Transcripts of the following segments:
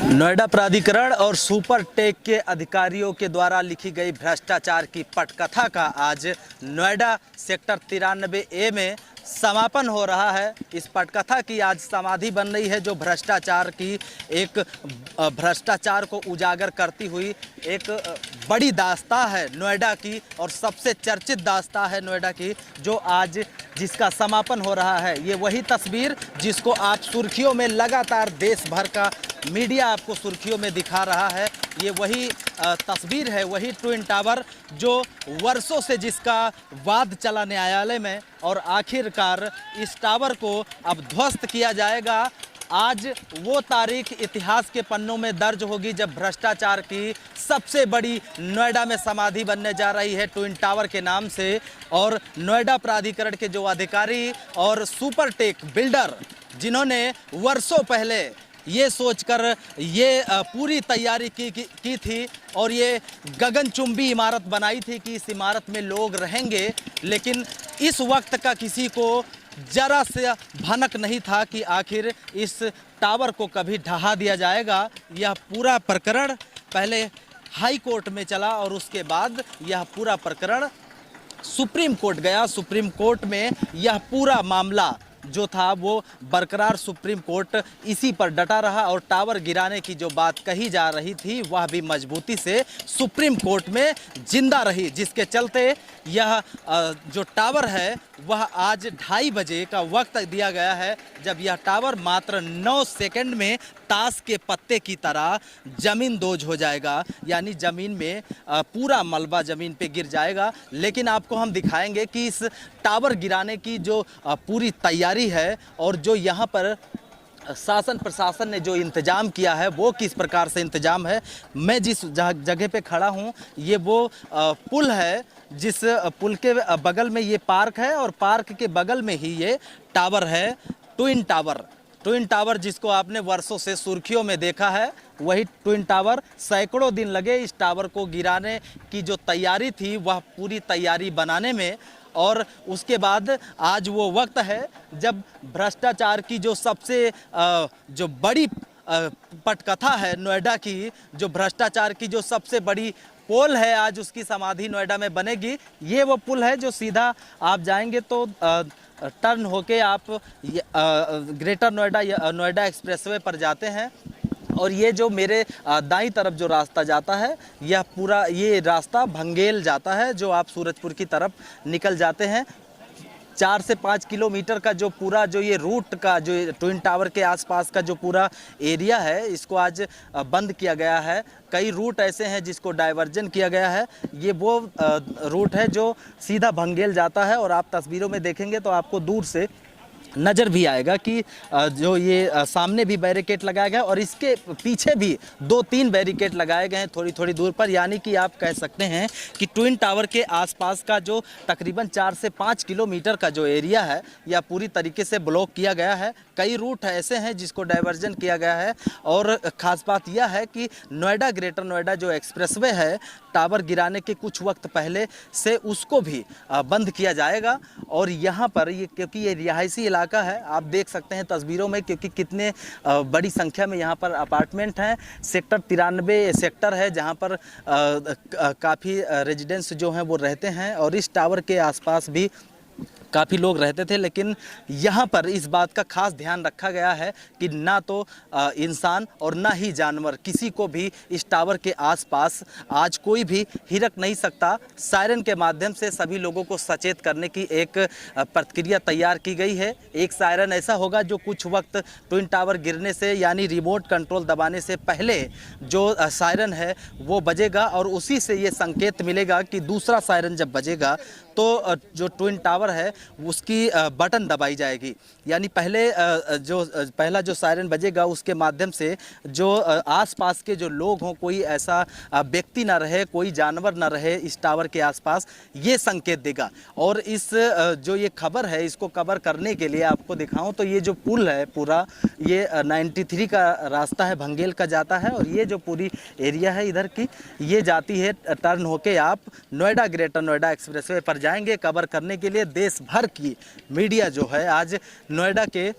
नोएडा प्राधिकरण और super take के अधिकारियों के द्वारा लिखी गई भ्रष्टाचार की पटकथा का आज नोएडा सेक्टर 93A में समापन हो रहा है। इस पटकथा की आज समाधि बन रही है, जो भ्रष्टाचार की एक भ्रष्टाचार को उजागर करती हुई एक बड़ी दास्तां है नोएडा की, और सबसे चर्चित दास्तां है नोएडा की, जो आज जिसका समापन हो रहा है। ये वही तस्वीर जिसको आप सुर्खियों में लगातार देश भर का मीडिया आपको सुर्खियों में दिखा रहा है। ये वही तस्वीर है, वही ट्विन टावर जो वर्षों से जिसका वाद चला न्यायालय में, और आखिरकार इस टावर को अब ध्वस्त किया जाएगा। आज वो तारीख इतिहास के पन्नों में दर्ज होगी जब भ्रष्टाचार की सबसे बड़ी नोएडा में समाधि बनने जा रही है ट्विन टावर के नाम से। और नोएडा प्राधिकरण के जो अधिकारी और सुपर टेक बिल्डर, जिन्होंने वर्षों पहले ये सोचकर ये पूरी तैयारी की थी और ये गगनचुंबी इमारत बनाई थी कि इस इमारत में लोग रहेंगे, लेकिन इस वक्त का किसी को जरा से भनक नहीं था कि आखिर इस टावर को कभी ढहा दिया जाएगा। यह पूरा प्रकरण पहले हाई कोर्ट में चला और उसके बाद यह पूरा प्रकरण सुप्रीम कोर्ट गया। सुप्रीम कोर्ट में यह पूरा मामला जो था वो बरकरार सुप्रीम कोर्ट इसी पर डटा रहा, और टावर गिराने की जो बात कही जा रही थी वह भी मजबूती से सुप्रीम कोर्ट में जिंदा रही, जिसके चलते यह जो टावर है वह आज 2:30 बजे का वक्त दिया गया है, जब यह टावर मात्र 9 सेकंड में ताश के पत्ते की तरह जमीन दोज हो जाएगा, यानी जमीन में पूरा मलबा जमीन पे गिर जाएगा। लेकिन आपको हम दिखाएंगे कि इस टावर गिराने की जो पूरी तैयारी है और जो यहाँ पर शासन प्रशासन ने जो इंतजाम किया है वो किस प्रकार से इंतजाम है। मैं जिस जगह पे खड़ा हूँ ये वो पुल है, जिस पुल के बगल में ये पार्क है, और पार्क के बगल में ही ये टावर है, ट्विन टावर। ट्विन टावर जिसको आपने वर्षों से सुर्खियों में देखा है, वही ट्विन टावर। सैकड़ों दिन लगे इस टावर को गिराने की जो तैयारी थी वह पूरी तैयारी बनाने में, और उसके बाद आज वो वक्त है जब भ्रष्टाचार की जो सबसे जो बड़ी पटकथा है नोएडा की, जो भ्रष्टाचार की जो सबसे बड़ी पोल है, आज उसकी समाधि नोएडा में बनेगी। ये वो पुल है जो सीधा आप जाएंगे तो टर्न होके आप ग्रेटर नोएडा एक्सप्रेसवे पर जाते हैं, और ये जो मेरे दाईं तरफ जो रास्ता जाता है यह पूरा ये रास्ता भंगेल जाता है, जो आप सूरजपुर की तरफ निकल जाते हैं। 4 से 5 किलोमीटर का जो पूरा जो ये रूट का जो ट्विन टावर के आसपास का जो पूरा एरिया है, इसको आज बंद किया गया है। कई रूट ऐसे हैं जिसको डाइवर्जन किया गया है। ये वो रूट है जो सीधा भंगेल जाता है, और आप तस्वीरों में देखेंगे तो आपको दूर से नज़र भी आएगा कि जो ये सामने भी बैरिकेड लगाया गया, और इसके पीछे भी 2-3 बैरिकेड लगाए गए हैं थोड़ी थोड़ी दूर पर। यानी कि आप कह सकते हैं कि ट्विन टावर के आसपास का जो तकरीबन 4 से 5 किलोमीटर का जो एरिया है यह पूरी तरीके से ब्लॉक किया गया है। कई रूट ऐसे हैं जिसको डाइवर्जन किया गया है, और ख़ास बात यह है कि नोएडा ग्रेटर नोएडा जो एक्सप्रेसवे है, टावर गिराने के कुछ वक्त पहले से उसको भी बंद किया जाएगा। और यहाँ पर ये क्योंकि ये रिहायशी इलाका है, आप देख सकते हैं तस्वीरों में क्योंकि कितने बड़ी संख्या में यहाँ पर अपार्टमेंट हैं। सेक्टर 93 सेक्टर है जहाँ पर काफ़ी रेजिडेंट्स जो हैं वो रहते हैं, और इस टावर के आसपास भी काफ़ी लोग रहते थे। लेकिन यहाँ पर इस बात का खास ध्यान रखा गया है कि ना तो इंसान और ना ही जानवर, किसी को भी इस टावर के आसपास आज कोई भी हिरक नहीं सकता। सायरन के माध्यम से सभी लोगों को सचेत करने की एक प्रक्रिया तैयार की गई है। एक सायरन ऐसा होगा जो कुछ वक्त ट्विन टावर गिरने से यानी रिमोट कंट्रोल दबाने से पहले जो सायरन है वो बजेगा, और उसी से ये संकेत मिलेगा कि दूसरा सायरन जब बजेगा तो जो ट्विन टावर है उसकी बटन दबाई जाएगी। यानी पहला जो सायरन बजेगा उसके माध्यम से जो आसपास के जो लोग हों, कोई ऐसा व्यक्ति ना रहे, कोई जानवर ना रहे इस टावर के आसपास, ये संकेत देगा। और इस जो ये खबर है इसको कवर करने के लिए आपको दिखाऊं तो ये जो पुल है पूरा, ये 93 का रास्ता है, भंगेल का जाता है, और ये जो पूरी एरिया है इधर की ये जाती है टर्न होके आप नोएडा ग्रेटर नोएडा एक्सप्रेसवे पर जाएंगे। कवर करने के लिए देश भर की मीडिया जो है आज नोएडा के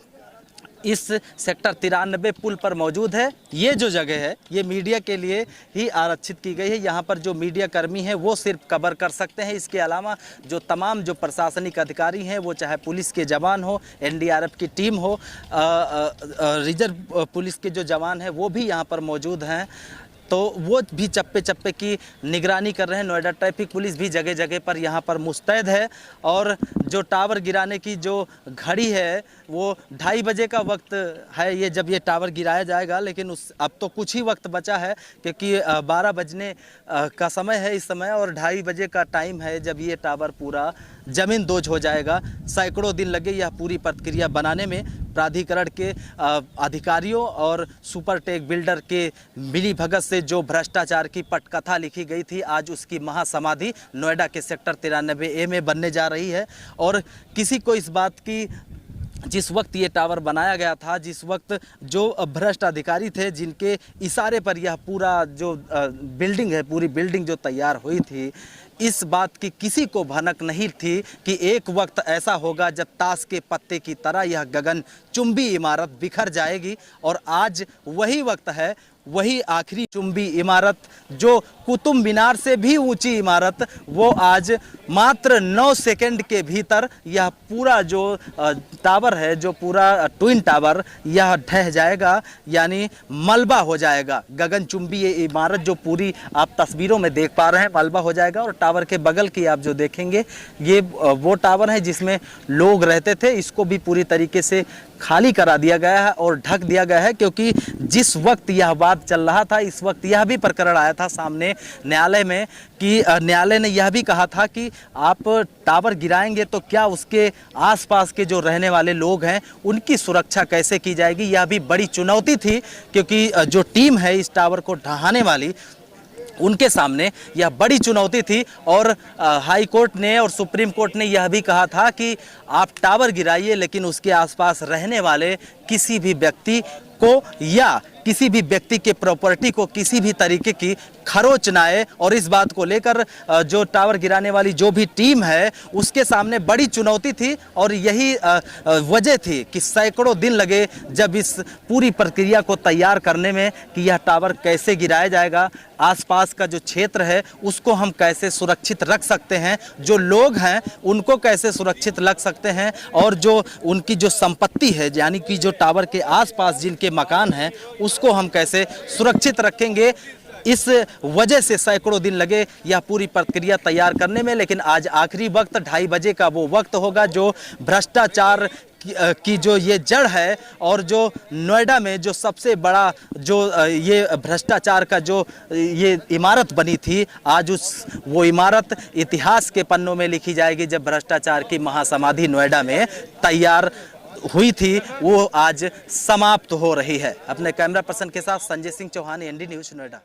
इस सेक्टर 93 पुल पर मौजूद है। ये जो जगह है ये मीडिया के लिए ही आरक्षित की गई है। यहाँ पर जो मीडिया कर्मी हैं वो सिर्फ कवर कर सकते हैं। इसके अलावा जो तमाम जो प्रशासनिक अधिकारी हैं, वो चाहे पुलिस के जवान हो, एनडीआरएफ की टीम हो, रिजर्व पुलिस के जो जवान हैं वो भी यहाँ पर मौजूद हैं, तो वो भी चप्पे चप्पे की निगरानी कर रहे हैं। नोएडा ट्रैफिक पुलिस भी जगह जगह पर यहाँ पर मुस्तैद है। और जो टावर गिराने की जो घड़ी है वो 2:30 बजे का वक्त है, ये जब ये टावर गिराया जाएगा, लेकिन अब तो कुछ ही वक्त बचा है क्योंकि 12 बजने का समय है इस समय, और 2:30 बजे का टाइम है जब ये टावर पूरा ज़मीन दोज हो जाएगा। सैकड़ों दिन लगे यह पूरी प्रक्रिया बनाने में। प्राधिकरण के अधिकारियों और सुपरटेक बिल्डर के मिली भगत से जो भ्रष्टाचार की पटकथा लिखी गई थी, आज उसकी महासमाधि नोएडा के सेक्टर 93A में बनने जा रही है। और किसी को इस बात की, जिस वक्त ये टावर बनाया गया था, जिस वक्त जो भ्रष्ट अधिकारी थे जिनके इशारे पर यह पूरा जो बिल्डिंग है, पूरी बिल्डिंग जो तैयार हुई थी, इस बात की किसी को भनक नहीं थी कि एक वक्त ऐसा होगा जब ताश के पत्ते की तरह यह गगनचुंबी इमारत बिखर जाएगी। और आज वही वक्त है, वही आखिरी चुंबी इमारत, जो कुतुब मीनार से भी ऊंची इमारत, वो आज मात्र 9 सेकंड के भीतर यह पूरा जो टावर है, जो पूरा ट्विन टावर, यह ढह जाएगा, यानी मलबा हो जाएगा। गगनचुंबी ये इमारत जो पूरी आप तस्वीरों में देख पा रहे हैं, मलबा हो जाएगा। और टावर के बगल की आप जो देखेंगे, ये वो टावर है जिसमें लोग रहते थे। इसको भी पूरी तरीके से खाली करा दिया गया है और ढक दिया गया है, क्योंकि जिस वक्त यह बात चल रहा था, इस वक्त यह भी प्रकरण आया था सामने न्यायालय में कि न्यायालय ने यह भी कहा था कि आप टावर गिराएंगे तो क्या उसके आसपास के जो रहने वाले लोग हैं उनकी सुरक्षा कैसे की जाएगी। यह भी बड़ी चुनौती थी, क्योंकि जो टीम है इस टावर को ढहाने वाली, उनके सामने यह बड़ी चुनौती थी। और हाई कोर्ट ने और सुप्रीम कोर्ट ने यह भी कहा था कि आप टावर गिराइए, लेकिन उसके आसपास रहने वाले किसी भी व्यक्ति को या किसी भी व्यक्ति के प्रॉपर्टी को किसी भी तरीके की खरोच ना आए। और इस बात को लेकर जो टावर गिराने वाली जो भी टीम है उसके सामने बड़ी चुनौती थी। और यही वजह थी कि सैकड़ों दिन लगे जब इस पूरी प्रक्रिया को तैयार करने में कि यह टावर कैसे गिराया जाएगा, आसपास का जो क्षेत्र है उसको हम कैसे सुरक्षित रख सकते हैं, जो लोग हैं उनको कैसे सुरक्षित रख सकते हैं, और जो उनकी जो संपत्ति है, यानी कि जो टावर के आसपास जिनके मकान हैं, उसको हम कैसे सुरक्षित रखेंगे। इस वजह से सैकड़ों दिन लगे यह पूरी प्रक्रिया तैयार करने में। लेकिन आज आखिरी वक्त 2:30 बजे का वो वक्त होगा जो भ्रष्टाचार की जो ये जड़ है, और जो नोएडा में जो सबसे बड़ा जो ये भ्रष्टाचार का जो ये इमारत बनी थी, आज वो इमारत इतिहास के पन्नों में लिखी जाएगी। जब भ्रष्टाचार की महासमाधि नोएडा में तैयार हुई थी, वो आज समाप्त हो रही है। अपने कैमरा पर्सन के साथ संजय सिंह चौहान, एनडी न्यूज़, नोएडा।